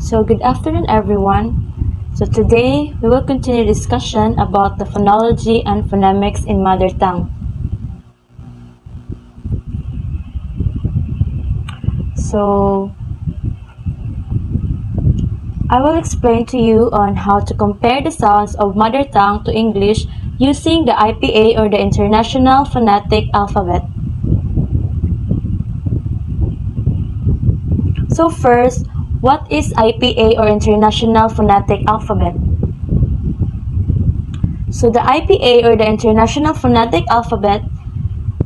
So good afternoon everyone. So today we will continue discussion about the phonology and phonemics in mother tongue. So I will explain to you on how to compare the sounds of mother tongue to English using the IPA or the International Phonetic Alphabet. So first, what is IPA or International Phonetic Alphabet? So the IPA or the International Phonetic Alphabet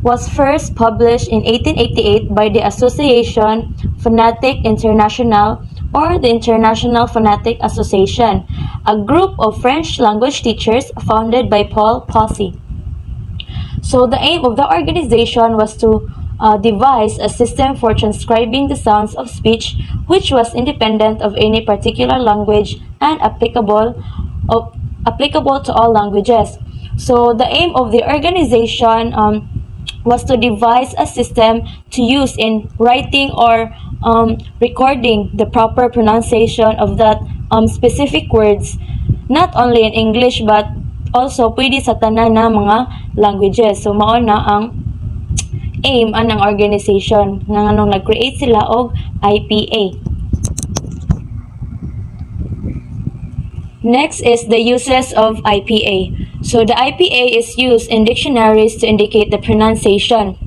was first published in 1888 by the Association Phonetique Internationale or the International Phonetic Association, a group of French language teachers founded by Paul Poussy. So the aim of the organization was to devise a system for transcribing the sounds of speech which was independent of any particular language and applicable to all languages. So the aim of the organization was to devise a system to use in writing or recording the proper pronunciation of that specific words, not only in English but also pwede sa tanan na mga languages. So mao na ang aim anang organization nga nganong nag-create sila og IPA. Next is the uses of IPA. So the IPA is used in dictionaries to indicate the pronunciation.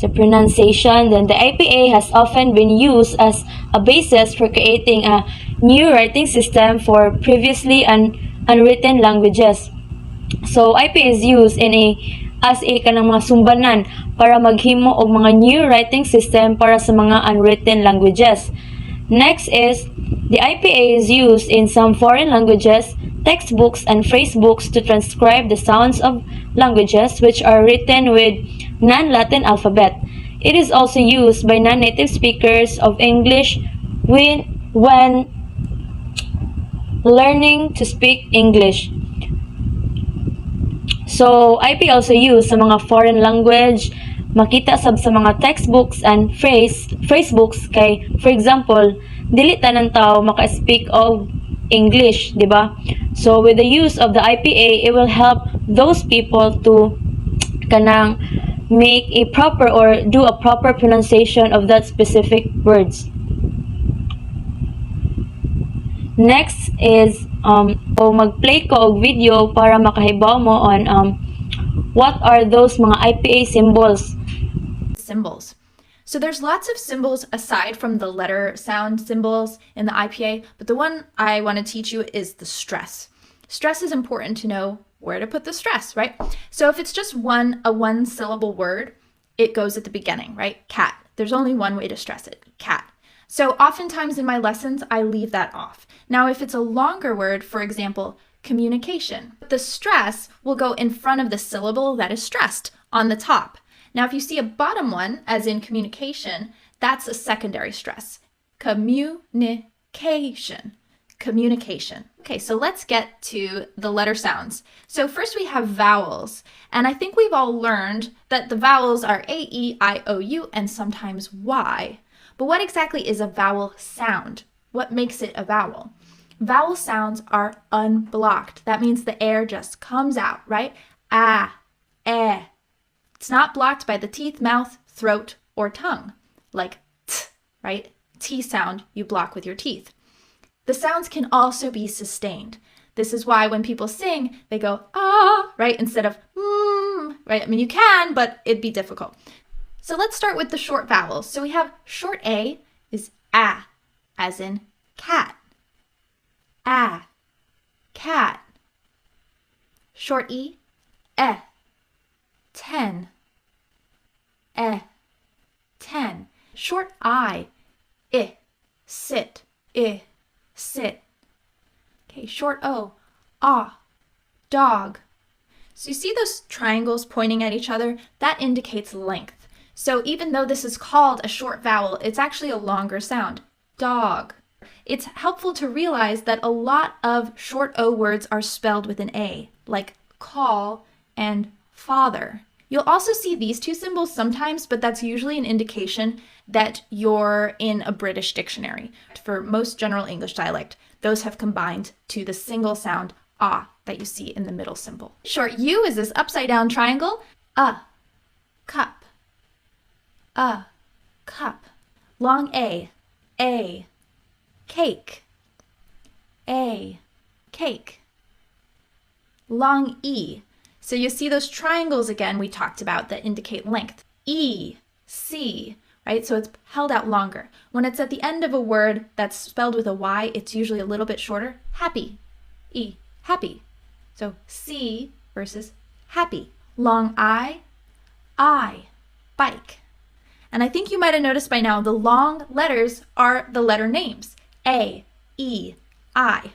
Then the IPA has often been used as a basis for creating a new writing system for previously unwritten languages. So IPA is used as a kanang mga sumbanan para maghimo og mga new writing system para sa mga unwritten languages. Next is the IPA is used in some foreign languages, textbooks, and phrasebooks to transcribe the sounds of languages which are written with non-Latin alphabet. It is also used by non-native speakers of English when learning to speak English. So, IP also used sa mga foreign language, makita sab sa mga textbooks and phrasebooks kay, for example, dili tanan tao maka-speak of English, di ba? So, with the use of the IPA, it will help those people to kanang make a proper or do a proper pronunciation of that specific words. Next is mag-play ko og video para makahibaw mo on what are those mga IPA symbols. So there's lots of symbols aside from the letter sound symbols in the IPA, but the one I want to teach you is the stress. Stress is important to know where to put the stress, right? So if it's just a one syllable word, it goes at the beginning, right? Cat. There's only one way to stress it, cat. So oftentimes in my lessons, I leave that off. Now, if it's a longer word, for example, communication, the stress will go in front of the syllable that is stressed on the top. Now, if you see a bottom one, as in communication, that's a secondary stress. Communication. Okay, so let's get to the letter sounds. So first we have vowels, and I think we've all learned that the vowels are A, E, I, O, U, and sometimes Y. But what exactly is a vowel sound? What makes it a vowel? Vowel sounds are unblocked. That means the air just comes out, right? Ah, eh. It's not blocked by the teeth, mouth, throat, or tongue, like t, right? T sound you block with your teeth. The sounds can also be sustained. This is why when people sing, they go ah, right, instead of right? I mean, you can, but it'd be difficult. So let's start with the short vowels. So we have short A is a, as in cat. A, cat. Short E, 10. 10. Short I, sit. Sit. Okay, short O, dog. So you see those triangles pointing at each other? That indicates length. So even though this is called a short vowel, it's actually a longer sound. Dog. It's helpful to realize that a lot of short O words are spelled with an A, like call and father. You'll also see these two symbols sometimes, but that's usually an indication that you're in a British dictionary. For most general English dialect, those have combined to the single sound ah that you see in the middle symbol. Short U is this upside down triangle. Cup. Cup. Long A, cake. A, cake. Long E. So you see those triangles again we talked about that indicate length. E, C, right? So it's held out longer. When it's at the end of a word that's spelled with a Y, it's usually a little bit shorter. Happy. E, happy. So C versus happy. Long I, bike. And I think you might have noticed by now the long letters are the letter names. A, E, I.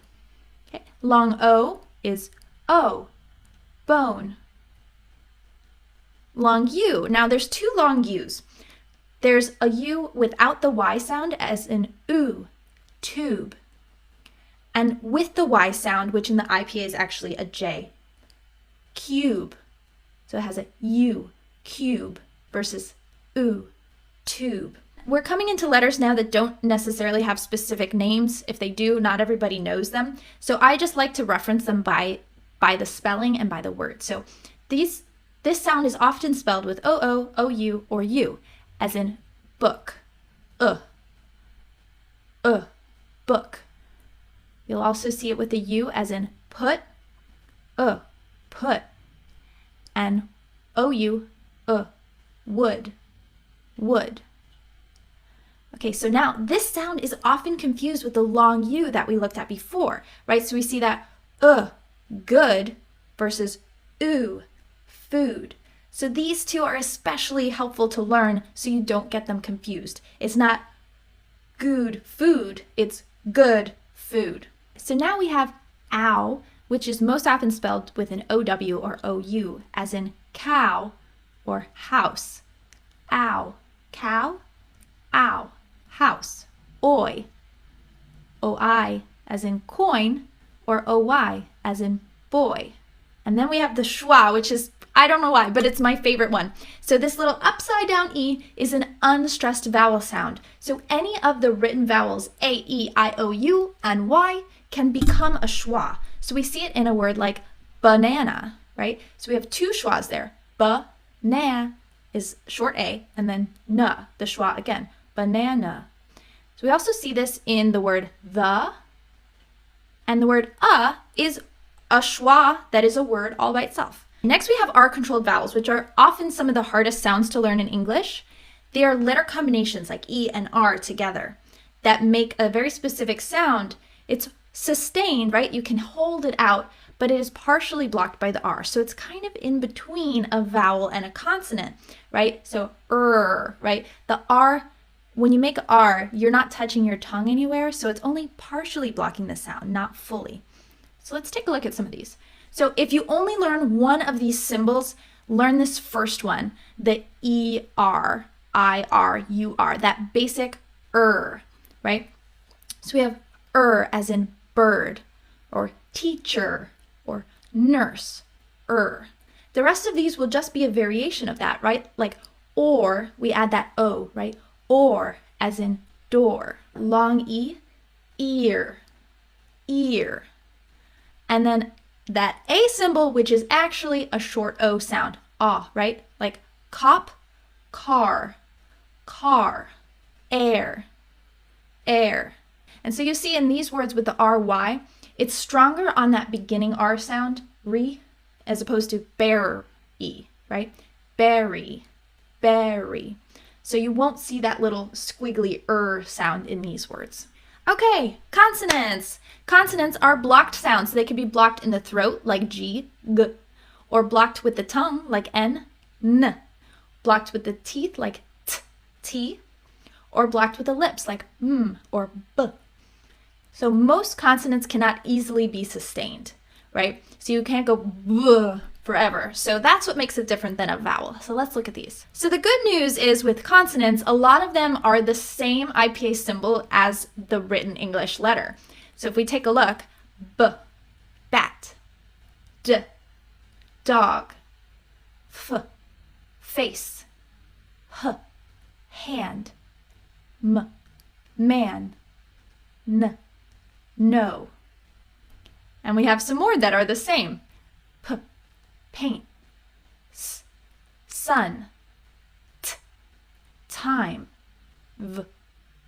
Okay. Long O is O, bone. Long U. Now there's two long U's. There's a U without the Y sound as in oo, tube. And with the Y sound, which in the IPA is actually a J, cube. So it has a U, cube, versus oo, tube. We're coming into letters now that don't necessarily have specific names. If they do, not everybody knows them. So I just like to reference them by the spelling and by the word. So this sound is often spelled with O-O, O-U, or U, as in book, book. You'll also see it with a U as in put, put, and O-U, wood, wood. Okay, so now this sound is often confused with the long U that we looked at before, right? So we see that good versus oo, food. So these two are especially helpful to learn so you don't get them confused. It's not good food, it's good food. So now we have ow, which is most often spelled with an OW or OU, as in cow or house. Ow, cow, ow, house. Oi, OI, as in coin, or OY, as in boy. And then we have the schwa, which is, I don't know why, but it's my favorite one. So this little upside down E is an unstressed vowel sound. So any of the written vowels A, E, I, O, U, and Y can become a schwa. So we see it in a word like banana, right? So we have two schwas there. Ba-na is short A, and then na, the schwa again, banana. So we also see this in the word the, and the word is a schwa that is a word all by itself. Next we have R-controlled vowels, which are often some of the hardest sounds to learn in English. They are letter combinations like E and R together that make a very specific sound. It's sustained, right? You can hold it out, but it is partially blocked by the R. So it's kind of in between a vowel and a consonant, right? So right? The R, when you make R, you're not touching your tongue anywhere, so it's only partially blocking the sound, not fully. So let's take a look at some of these. So if you only learn one of these symbols, learn this first one, the E-R, I-R, U-R, that basic right? So we have as in bird, or teacher, or nurse, The rest of these will just be a variation of that, right? Like or, we add that O, right? Or, as in door. Long E, ear, ear. And then that A symbol, which is actually a short O sound, right? Like cop, car, car, air, air. And so you see in these words with the RY, it's stronger on that beginning R sound, as opposed to bear E, right? Berry, berry. So you won't see that little squiggly sound in these words. Okay, consonants. Consonants are blocked sounds. They can be blocked in the throat, like G, G, or blocked with the tongue, like N, N, blocked with the teeth, like T, T, or blocked with the lips, like M or B. So most consonants cannot easily be sustained, right? So you can't go B forever. So that's what makes it different than a vowel. So let's look at these. So the good news is with consonants, a lot of them are the same IPA symbol as the written English letter. So if we take a look, B, bat, D, dog, F, face, h, hand, m, man, n, no. And we have some more that are the same. P, paint, s, sun, t, time, v,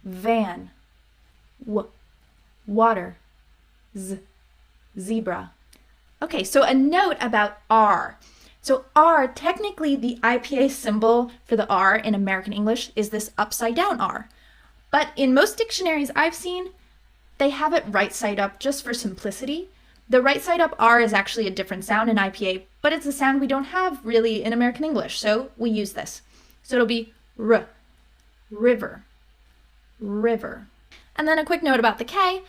van, w, water, z, zebra. Okay, so a note about R. So R, technically the IPA symbol for the R in American English is this upside down R. But in most dictionaries I've seen, they have it right side up just for simplicity. The right side up R is actually a different sound in IPA, but it's a sound we don't have really in American English, so we use this. So it'll be R, river, river. And then a quick note about the K.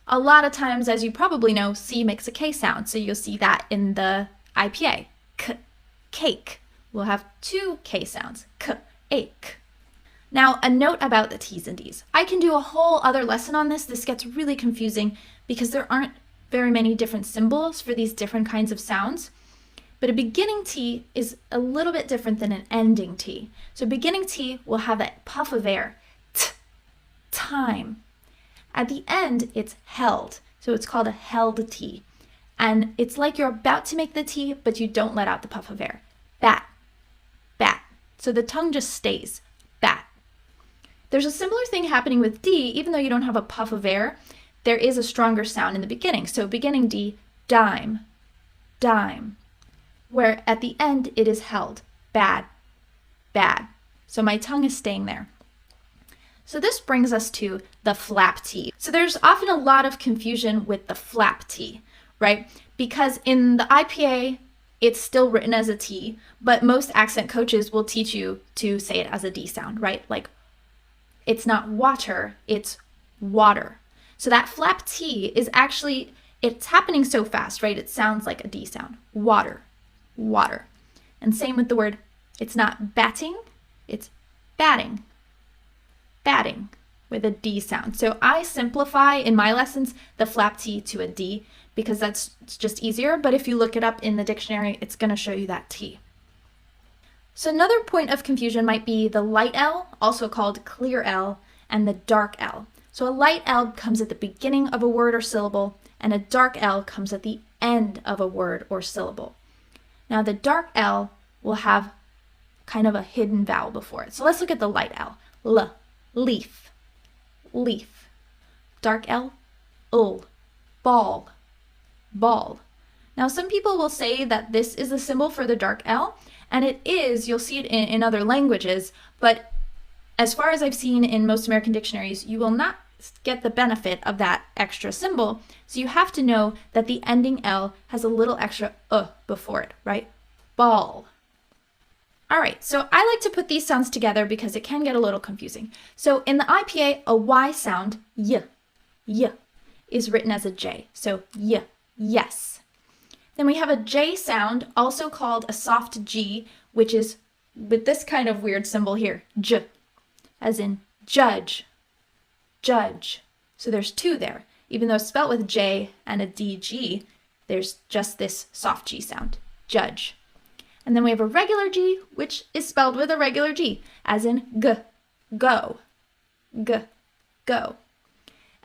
A lot of times, as you probably know, C makes a K sound, so you'll see that in the IPA. K, cake. We'll have two K sounds. K, ache. Now, a note about the T's and D's. I can do a whole other lesson on this. This gets really confusing because there aren't very many different symbols for these different kinds of sounds. But a beginning T is a little bit different than an ending T. So beginning T will have that puff of air. T, time. At the end, it's held. So it's called a held T. And it's like you're about to make the T, but you don't let out the puff of air. Bat, bat. So the tongue just stays. Bat. There's a similar thing happening with D, even though you don't have a puff of air, there is a stronger sound in the beginning. So beginning D, dime, dime. Where at the end it is held. Bad, bad. So my tongue is staying there. So this brings us to the flap T. So there's often a lot of confusion with the flap T, right? Because in the IPA, it's still written as a T, but most accent coaches will teach you to say it as a D sound, right? Like, it's not water, it's water. So that flap T is actually, it's happening so fast, right? It sounds like a D sound. Water, water. And same with the word, it's not batting, it's batting, batting with a D sound. So I simplify in my lessons the flap T to a D because that's just easier. But if you look it up in the dictionary, it's going to show you that T. So another point of confusion might be the light L, also called clear L, and the dark L. So a light L comes at the beginning of a word or syllable, and a dark L comes at the end of a word or syllable. Now the dark L will have kind of a hidden vowel before it. So let's look at the light L. L, leaf, leaf. Dark L, ul, ball, ball. Now some people will say that this is a symbol for the dark L, and it is. You'll see it in other languages, but as far as I've seen in most American dictionaries, you will not get the benefit of that extra symbol, so you have to know that the ending L has a little extra before it, right? Ball. All right, so I like to put these sounds together because it can get a little confusing. So in the IPA, a Y sound, y, is written as a J, so y, yes. Then we have a J sound, also called a soft G, which is with this kind of weird symbol here, J, as in judge, judge. So there's two there. Even though it's spelled with J and a DG, there's just this soft G sound, judge. And then we have a regular G, which is spelled with a regular G, as in g, go, g, go.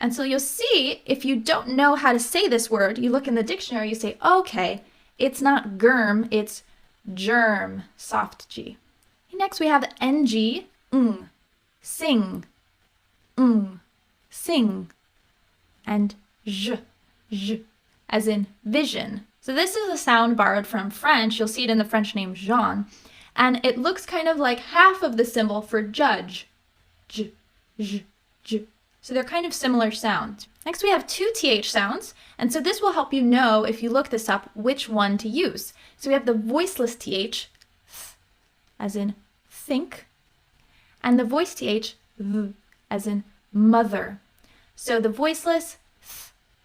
And so you'll see, if you don't know how to say this word, you look in the dictionary, you say, okay, it's not germ, it's germ, soft G. Next we have NG, sing, sing, and j, as in vision. So this is a sound borrowed from French. You'll see it in the French name Jean, and it looks kind of like half of the symbol for judge, j. So they're kind of similar sounds. Next we have two TH sounds, and so this will help you know, if you look this up, which one to use. So we have the voiceless TH, as in think, and the voiced TH, as in mother. So the voiceless,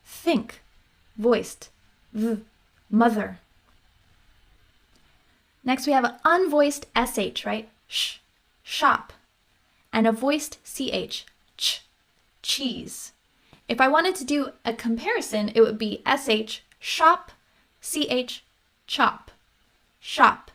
think, voiced, mother. Next we have an unvoiced SH, right? Sh, shop, and a voiced CH, ch, cheese. If I wanted to do a comparison, it would be SH, shop, CH, chop, shop,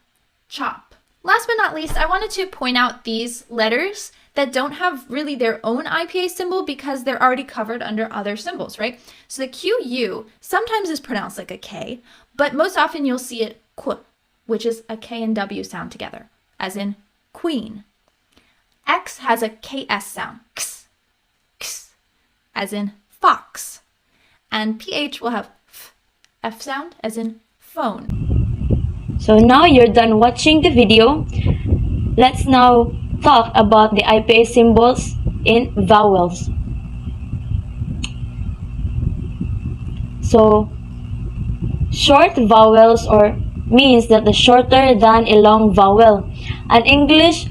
chop. Last but not least, I wanted to point out these letters that don't have really their own IPA symbol because they're already covered under other symbols, right? So the QU sometimes is pronounced like a K, but most often you'll see it Qu, which is a K and W sound together, as in queen. X has a KS sound, X, X, as in fox. And PH will have F sound, as in phone. So now you're done watching the video. Let's now talk about the IPA symbols in vowels. So, short vowels means that the shorter than a long vowel. An English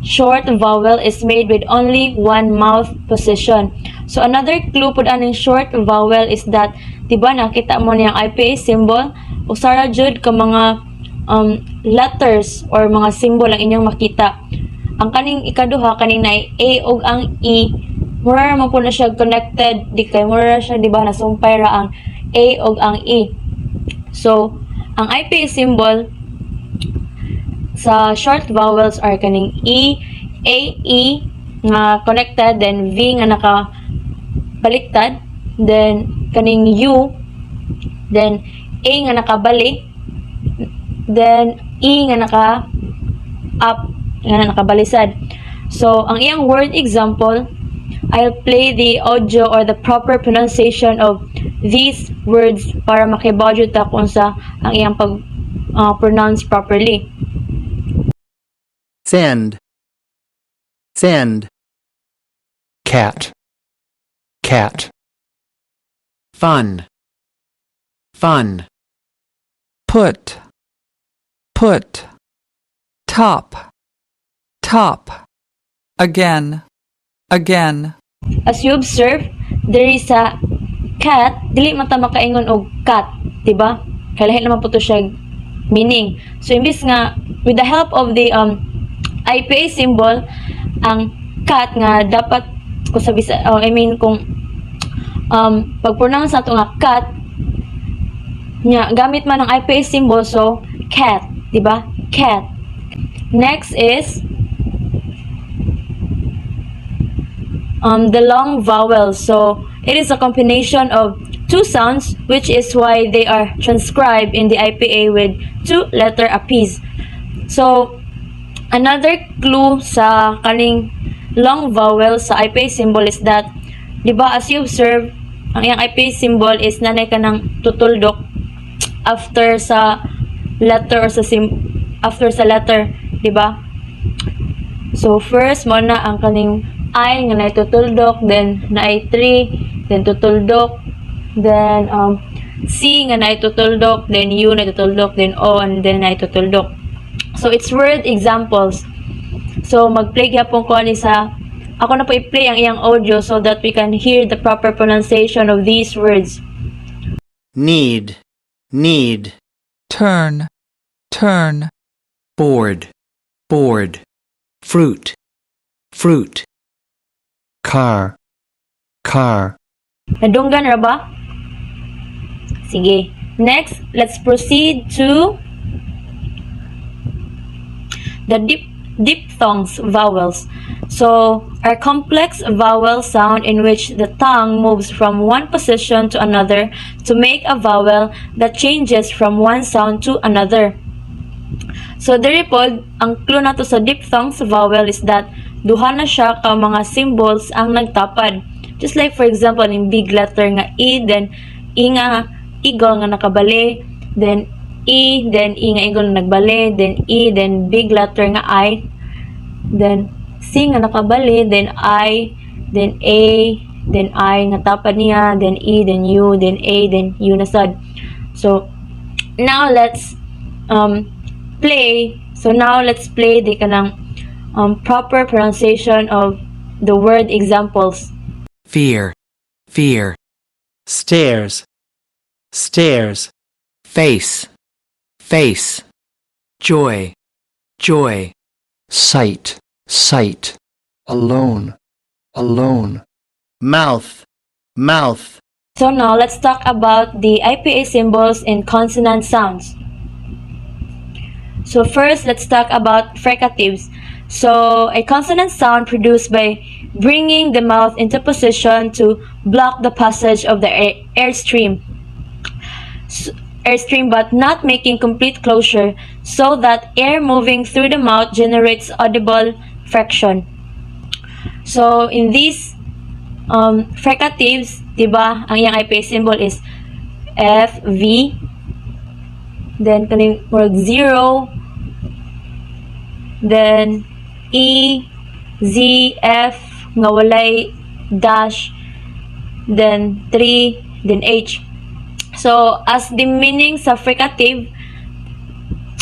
short vowel is made with only one mouth position. So another clue po aning short vowel is that, diba nakita mo niyang IPA symbol, usara jud ka mga letters or mga symbol ang inyong makita. Ang kaning ikaduha kaning na A ug ang E, mura man po na siya connected, di kay mura siya diba nasumpay ra ang A ug ang E. So ang IPA symbol sa short vowels are kaning E, A, E nga connected, then V nga nakabaliktad, then kaning U, then A nga nakabalik, then E nga naka-up, nga nakabalisad. So, ang iyang word example, I'll play the audio or the proper pronunciation of these words para makibudget ta kung sa ang iyang pag-pronounce properly. Sand, sand. Cat, cat. Fun, fun. Put, put. Top, top. Again, again. As you observe, there is a cat, dili man ta makaingon og cat, diba? Kaya lahi naman po to siya meaning. So imbis nga with the help of the IPA symbol, ang cat nga dapat kung sabi sa kung pag-pronounce nato nga cat nya gamit man ang IPA symbol, so cat, diba? Cat. Next is the long vowel. So it is a combination of two sounds, which is why they are transcribed in the IPA with two letter apiece. So another clue sa kaning long vowel sa IPA symbol is that, di ba, as you observe, ang iyang IPA symbol is nanay ka ng tutuldok after sa letter or after sa letter, di ba? So first mo na ang kaning I nga nay tutuldok, then na I 3, then tutuldok, then C nga nay tutuldok, then U na tutuldok, then O, and then nay tutuldok. So it's word examples. So mag-play gyapon ko ani sa ako na po i-play ang iyang audio so that we can hear the proper pronunciation of these words. Need, need. Turn, turn. Board, board. Fruit, fruit. Car, car. Nadunggan ra ba? Sige. Next, let's proceed to the diphthongs vowels. So, are complex vowel sound in which the tongue moves from one position to another to make a vowel that changes from one sound to another. So, diri pod, ang clue nato sa diphthongs vowel is that duha na siya ka mga symbols ang nagtapad. Just like for example, in big letter nga E, then E nga eagle nga nakabali, then E, then E nga eagle nga nagbali, then E, then big letter nga I, then C nga nakabali, then I, then A, then I nga tapad niya, then E, then U, then A, then U na sad. So now let's play. So now let's play the kanang proper pronunciation of the word examples. Fear, fear. Stairs, stairs. Face, face. Joy, joy. Sight, sight. Alone, alone. Mouth, mouth. So now let's talk about the IPA symbols in consonant sounds. So first, let's talk about fricatives. So a consonant sound produced by bringing the mouth into position to block the passage of the airstream, but not making complete closure, so that air moving through the mouth generates audible friction. So in these fricatives, diba, ang iyang IPA symbol is F, V, then kaning word 0, then E, Z, F, nga walay dash, then 3, then H. So, as the meaning sa fricative,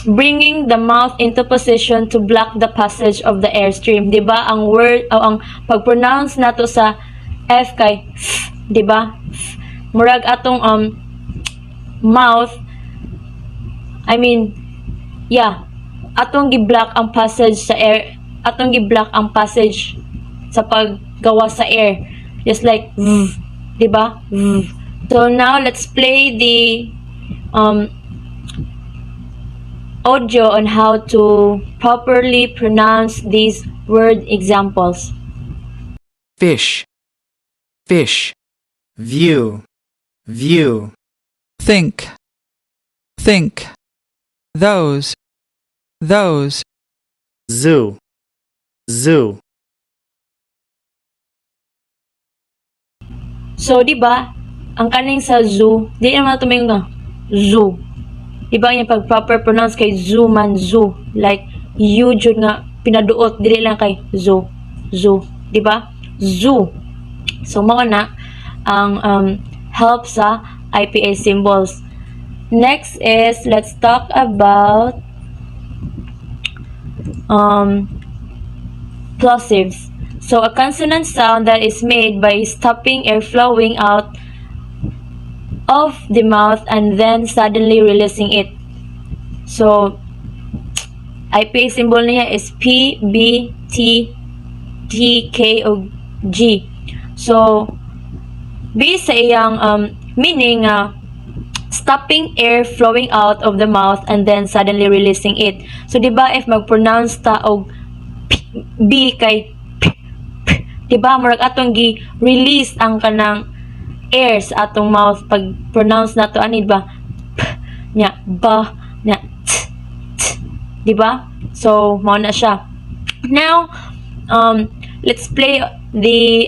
bringing the mouth into position to block the passage of the airstream. Diba? Ang word, o ang pag-pronounce nato sa F kay F, diba? F. Murag atong mouth, atong gi-block ang passage sa air, atong gi-block ang passage sa paggawa sa air. Just like v, diba? V. So now let's play the audio on how to properly pronounce these word examples. Fish, fish. View, view. Think, think. Those, those. Zoo, zoo. So, di ba, ang kaning sa zoo, di naman tumingin nga, zoo. Di ba yung pag proper pronounce kay zoo man, zoo. Like, you jud nga, pinaduot, dili lang kay zoo, zoo. Di ba? Zoo. So, mga na, ang help sa IPA symbols. Next is, let's talk about plosives. So, a consonant sound that is made by stopping air flowing out of the mouth and then suddenly releasing it. So, IPA symbol niya is P, B, T, T, K, o G. So, B sa iyang meaning stopping air flowing out of the mouth and then suddenly releasing it. So, di ba if mag-pronounce ta og B kay diba, murag atong gi-release ang kanang air sa atong mouth pag pronounce nato ani ba nya ba nya diba? So mao na siya. Now let's play the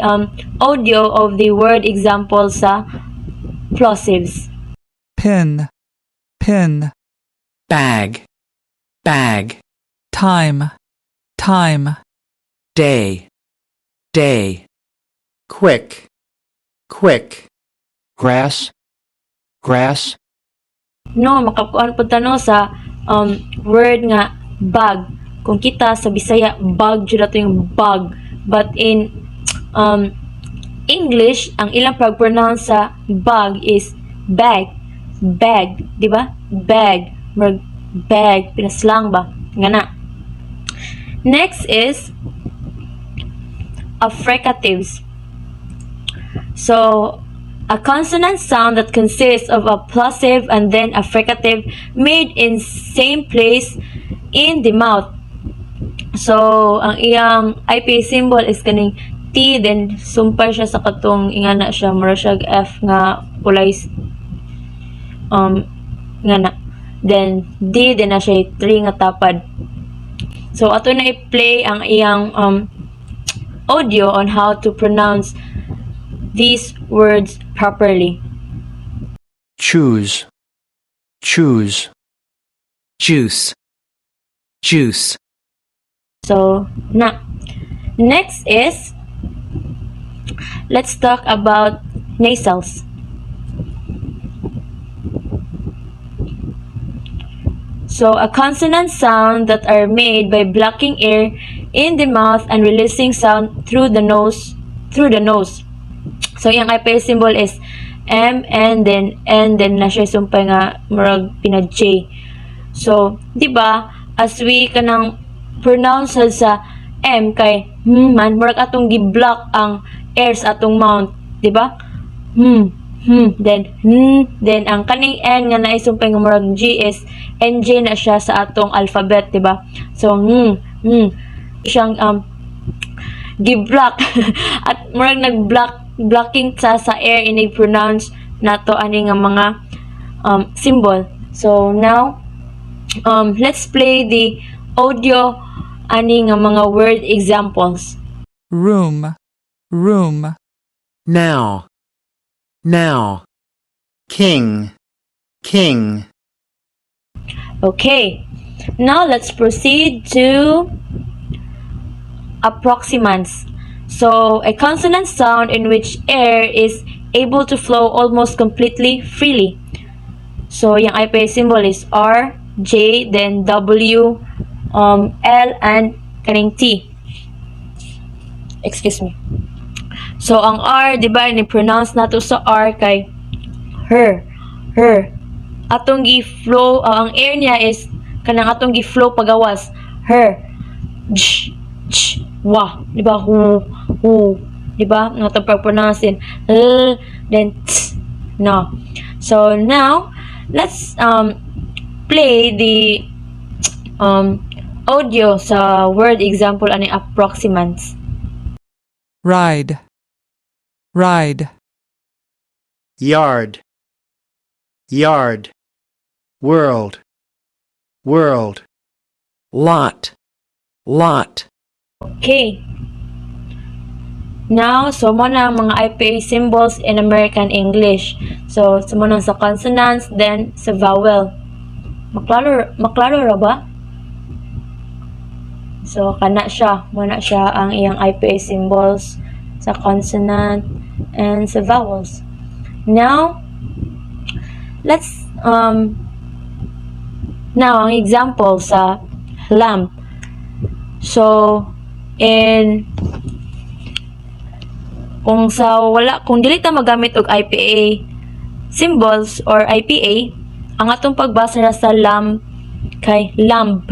audio of the word example sa plosives. Pin, pin. Bag, bag. Time, time. Day, day. Quick, quick. Grass, grass. No, makakuan po tanong sa word nga bag. Kung kita sa Bisaya, bag jud ato yung bag. But in English, ang ilang pag-pronounce sa bag is bag. Bag, di ba? Bag. Bag. Pinaslang ba? Nga na. Next is affricatives. So, a consonant sound that consists of a plosive and then a fricative made in same place in the mouth. So, ang iyang IPA symbol is kaning T, then sumpay siya sa katong ingana siya, mura siya F nga kulay ingana. Then D, then na siya 3 nga tapad. So, ato na i-play ang iyang audio on how to pronounce these words properly. choose, choose. Juice, juice. So, na. Next is, let's talk about nasals. So, a consonant sound that are made by blocking air in the mouth and releasing sound through the nose. So, yung IPA symbol is M, and then na siya sumpay nga murag pinag-J. So, di ba, as we kanang pronounce sa M kay man, murag atong gi-block ang air sa atong mouth, di ba? then ang kaning N nga naisumpay nga murag G is NG na siya sa atong alphabet, diba? So, siyang gi-block at murag blocking sa air inig pronounce nato ani nga mga symbol. So, now, let's play the audio ani nga mga word examples. room, room, now, now, king, king, Okay, now let's proceed to approximants. So, a consonant sound in which air is able to flow almost completely freely. So, yung IPA symbol is R, J, then W, L, and kaning T. Excuse me. So, ang R, di ba, ni-pronounce nato sa R kay her. Atong gi-flow, ang air niya is kanang atong gi-flow pagawas. Her. Wa. Di ba? Hu. Di ba? Ang atong pag-pronounce din. L, then t. No. So, now, let's play the audio sa word example ani approximants. ride, ride, yard, yard, world, world, lot, lot, Okay. Now, so mo na ang mga IPA symbols in American English. So, mo na sa consonants, then sa vowel. Maklaro ra ba? So, kana siya. Muna siya ang iyang IPA symbols sa consonant and sa vowels. Now, let's now ang example sa lamp. So, kung dili ta magamit og IPA symbols or IPA, ang atong pagbasa na sa lamp kay lamp.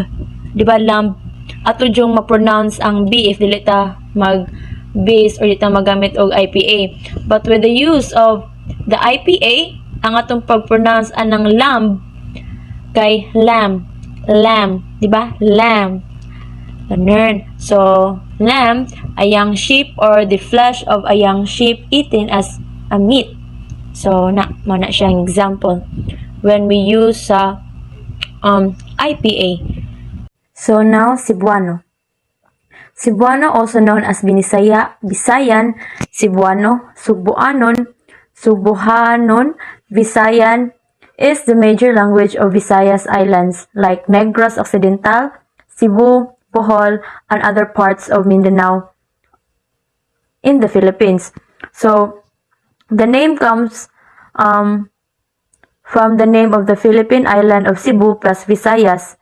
Di ba lamp? Ato yung ma-pronounce ang B if dili ta mag-base or dili ta magamit og IPA. But with the use of the IPA, ang atong pag-pronounce anang lamp kay lamb. Di ba? Lamb. Ganun. So, lamb, a young sheep or the flesh of a young sheep eaten as a meat. So, mana siyang example when we use IPA. So, now, Cebuano. Cebuano, also known as Bisayan, Cebuano, Subuanon, Subuhanon, Visayan, is the major language of Visayas Islands like Negros Occidental, Cebu, Bohol, and other parts of Mindanao in the Philippines. So, the name comes from the name of the Philippine island of Cebu plus Visayas.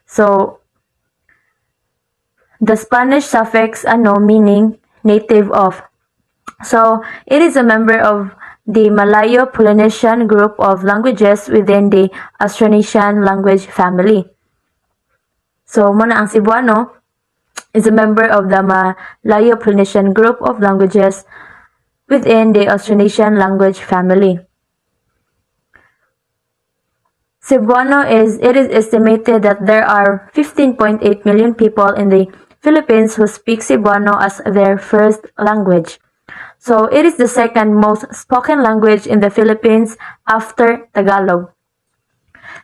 So, the Spanish suffix ano meaning native of. So, it is a member of the Malayo-Polynesian group of languages within the Austronesian language family. So, muna ang Cebuano is a member of the Malayo-Polynesian group of languages within the Austronesian language family. It is estimated that there are 15.8 million people in the Philippines who speak Cebuano as their first language. So, it is the second most spoken language in the Philippines after Tagalog.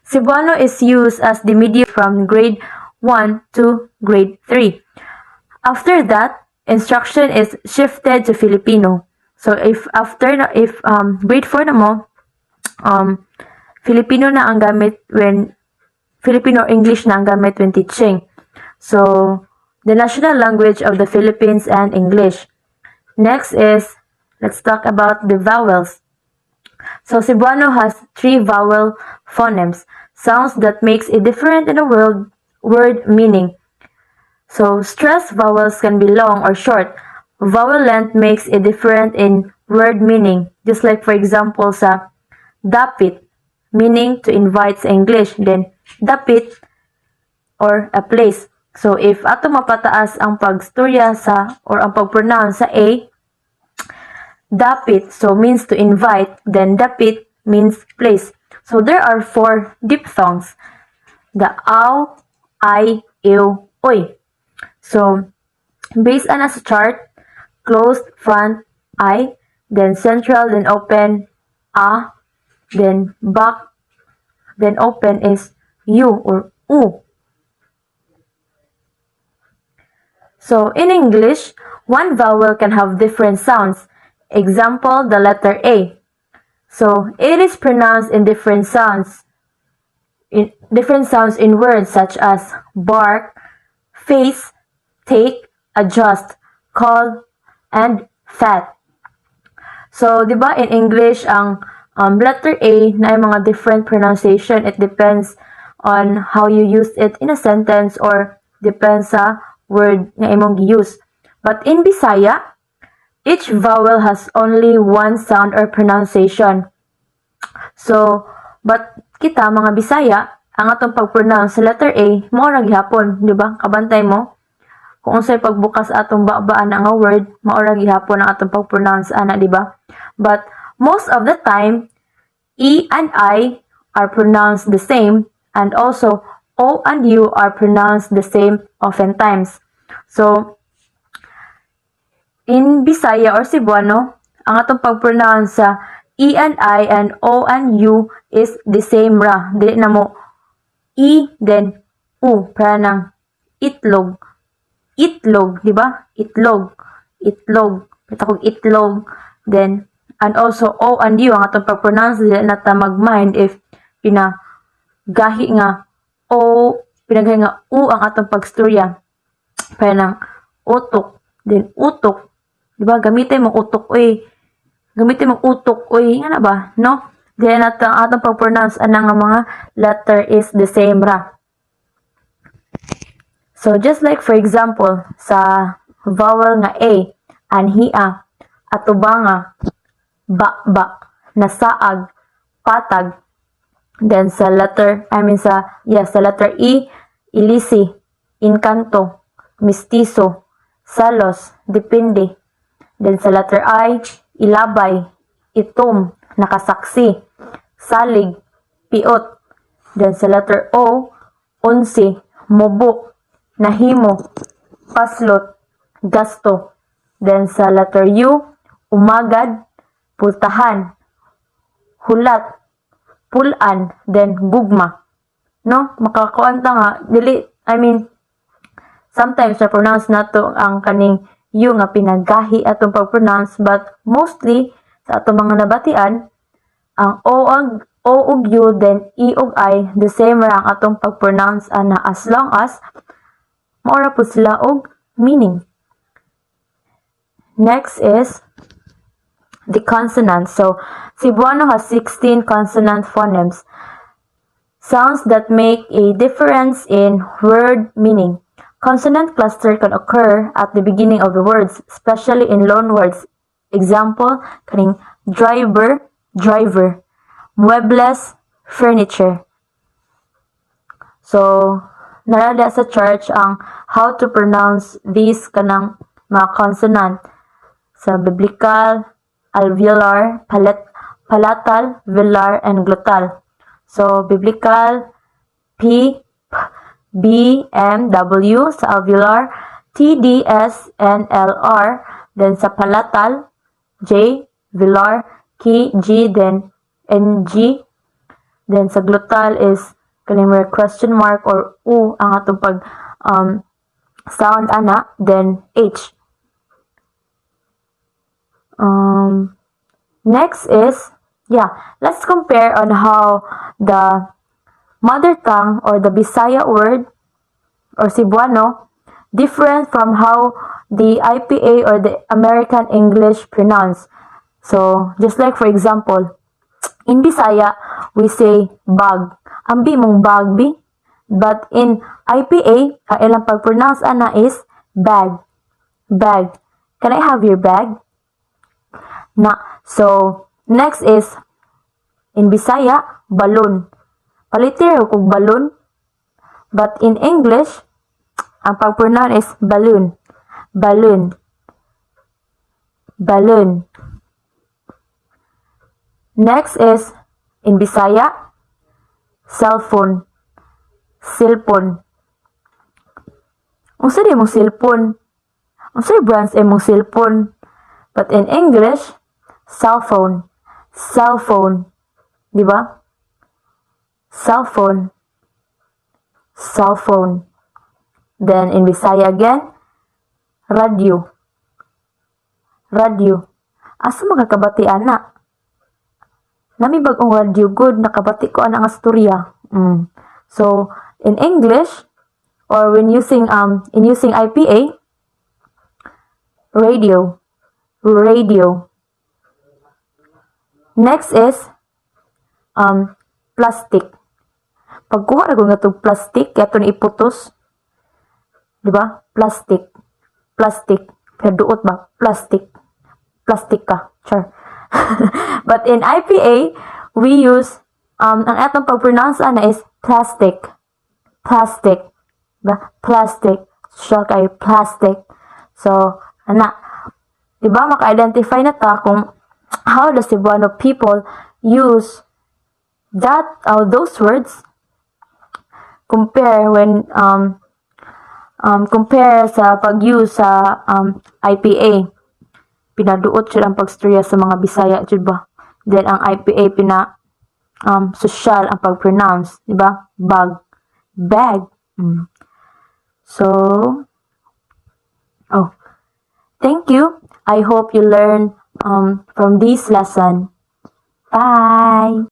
Cebuano is used as the medium from grade 1 to grade 3. After that, instruction is shifted to Filipino. So if grade 4 na mo, Filipino na ang gamit when Filipino or English na ang gamit when teaching. So the national language of the Philippines and English. Next is, let's talk about the vowels. So Cebuano has 3 vowel phonemes, sounds that makes a difference in a word meaning. So stressed vowels can be long or short. Vowel length makes a difference in word meaning. Just like for example sa dapit, meaning to invite sa English. Then dapit or a place. So if ato mapataas ang pagstorya sa or ang pagpronounce sa A, Dapit, so means to invite, then dapit means place. So there are 4 diphthongs. The aw, I, ew, oy. So based on a chart, closed front, I, then central, then open, a, then back, then open is u or u. So in English, one vowel can have different sounds. Example, the letter A. So it is pronounced in different sounds. In words such as bark, face, take, adjust, call, and fat. So, di ba, in English, ang letter A na ay mga different pronunciation. It depends on how you use it in a sentence or depends sa word na imong use. But in Bisaya, each vowel has only one sound or pronunciation. So, but kita mga Bisaya, ang atong pag-pronounce sa letter A, mao ra gihapon, di ba? Kabantay mo. Kung unsay pagbukas atong babaan nga word, mao ra gihapon ang atong pag-pronounce ana, di ba? But most of the time, E and I are pronounced the same, and also O and U are pronounced the same oftentimes. So, in Bisaya or Cebuano, ang atong pag-pronounce sa E and I and O and U is the same ra. Dili na mo E, then U, para ng itlog. Itlog, di ba? Itlog. Itlog. Pita kong itlog. Then, and also O and U, ang atong pag-pronounce, dili na ta mag-mind if pinagahi nga O, pinagahi nga U ang atong pagstorya. Para ng utok. Then, utok. Di ba? Gamitin mo utok, oy. Gamitin mo utok, oy. Nga na ba? No? Then, at ang atong pag-pronounce, anang mga letter is the same ra. So, just like for example, sa vowel nga A, anhia, atubanga, bakbak, nasaag, patag. Then, sa letter E, ilisi, inkanto, mistiso, salos, depende. Then, sa letter I, ilabay, itom, nakasaksi, salig, piot. Then sa letter O, unsi, mubo, nahimo, paslot, gasto. Then sa letter U, umagad, pultahan, hulat, pulan, then gugma. No? Makakuanta nga, sometimes na pronounce nato ang kaning U nga pinagahi atong pag-pronounce, but mostly sa atong mga nabatian, ang O ug U, then E ug I, the same ra ang atong pag-pronounce ana as long as maura po sila og meaning. Next is the consonants. So, Cebuano has 16 consonant phonemes. Sounds that make a difference in word meaning. Consonant cluster can occur at the beginning of the words, especially in loan words. Example, kaning driver, driver. Muebles, furniture. So, narada sa chart ang how to pronounce these kanang mga consonant. Sa biblical, alveolar, palatal, velar, and glottal. So, biblical, P, B, M, W. Sa alveolar, T, D, S, N, L, R. Then sa palatal, J, velar, K, G, then N, G. Then sa glottal is kaning question mark or U ang atong pag sound ana, then H. Next is, let's compare on how the mother tongue or the Bisaya word or Cebuano different from how the IPA or the American English pronounce. So, just like for example, in Bisaya, we say bag. Ambi mong bag, bi? But in IPA, ang ilang pag-pronounce ana is bag. Bag. Can I have your bag? Na. So, next is, in Bisaya, balloon. Palitir kung balloon. But in English, ang pag-pronounce is balloon. Balloon. Balloon. Next is in Bisaya, cellphone, cellphone. Unsa di mong cellphone? Unsay brands imong cellphone? But in English, cell phone, cell phone. Di ba? Cell phone, cell phone. Then in Bisaya again, radio, radio. Asa makakabati ana? Nami bagong radio good nakabati ko ana nga storya. So in English or when using IPA, radio, radio. Next is plastic. Pagkuha ra ko nga tong plastic kaya to ni iputos. Di ba? Plastic, plastic. Pinaduot ba? Plastic, plastic ka. Sure. But in IPA, we use ang atong pag-pronounce ana is plastic, plastic. Ba? Plastic. Siya kay plastic. So, ana, di ba maka-identify na ta kung how the Cebuano people use that those words compare when compare sa pag-use sa IPA. Pinaduot siya ang pagstorya sa mga Bisaya, jud ba? Then ang IPA social ang pag-pronounce, di ba? Bag, bag. So, thank you. I hope you learn from this lesson. Bye.